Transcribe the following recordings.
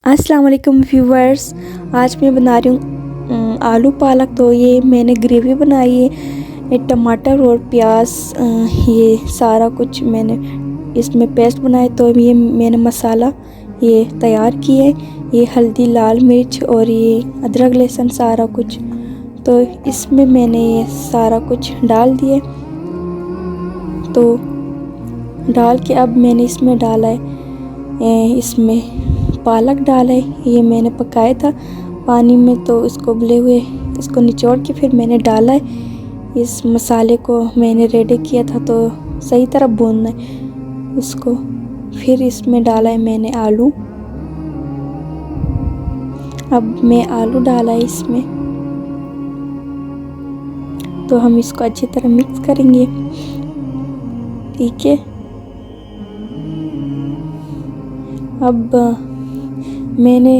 अस्सलाम वालेकुम व्यूवर्स, आज मैं बना रही हूँ आलू पालक। तो ये मैंने ग्रेवी बनाई है, ये टमाटर और प्याज, ये सारा कुछ मैंने इसमें पेस्ट बनाया। तो ये मैंने मसाला ये तैयार किया है, ये हल्दी, लाल मिर्च और ये अदरक लहसुन सारा कुछ। तो इसमें मैंने ये सारा कुछ डाल दिया। तो डाल के अब मैंने इसमें डाला है, इसमें पालक डाला है। ये मैंने पकाया था पानी में, तो इसको उबले हुए इसको निचोड़ के फिर मैंने डाला है। इस मसाले को मैंने रेडी किया था, तो सही तरह भूनना है उसको। फिर इसमें डाला है मैंने आलू। अब मैं आलू डाला है इसमें, तो हम इसको अच्छी तरह मिक्स करेंगे, ठीक है। अब मैंने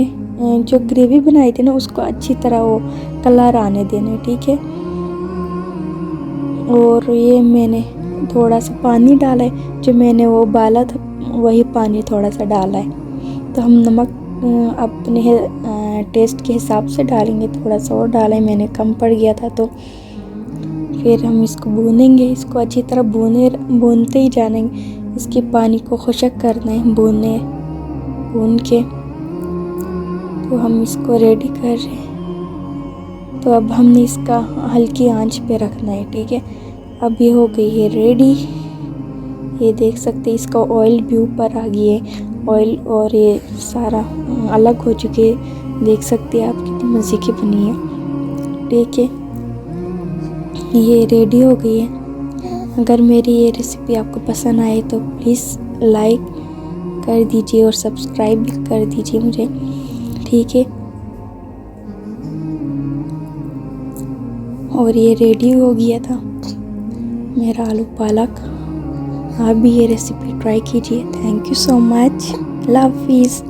जो ग्रेवी बनाई थी ना, उसको अच्छी तरह वो कलर आने देना, ठीक है। और ये मैंने थोड़ा सा पानी डाला है, जो मैंने वो उबाला था वही पानी थोड़ा सा डाला है। तो हम नमक अपने टेस्ट के हिसाब से डालेंगे, थोड़ा सा और डाला है मैंने, कम पड़ गया था। तो फिर हम इसको भूनेंगे, इसको अच्छी तरह भूनते ही जानेंगे। इसके पानी को खुश्क करना है भून के। तो हम इसको रेडी कर रहे हैं। तो अब हमने इसका हल्की आंच पे रखना है, ठीक है। अब ये हो गई है रेडी। ये देख सकते हैं, इसका ऑयल भी ऊपर आ गई है, ऑयल और ये सारा अलग हो चुके हैं। देख सकते हैं आप कितनी मज़े की बनी है, ठीक है। ये रेडी हो गई है। अगर मेरी ये रेसिपी आपको पसंद आए तो प्लीज़ लाइक कर दीजिए और सब्सक्राइब भी कर दीजिए मुझे, ठीक है। और ये रेडी हो गया था मेरा आलू पालक। आप भी ये रेसिपी ट्राई कीजिए। Thank you so much. अल्लाह हाफिज़।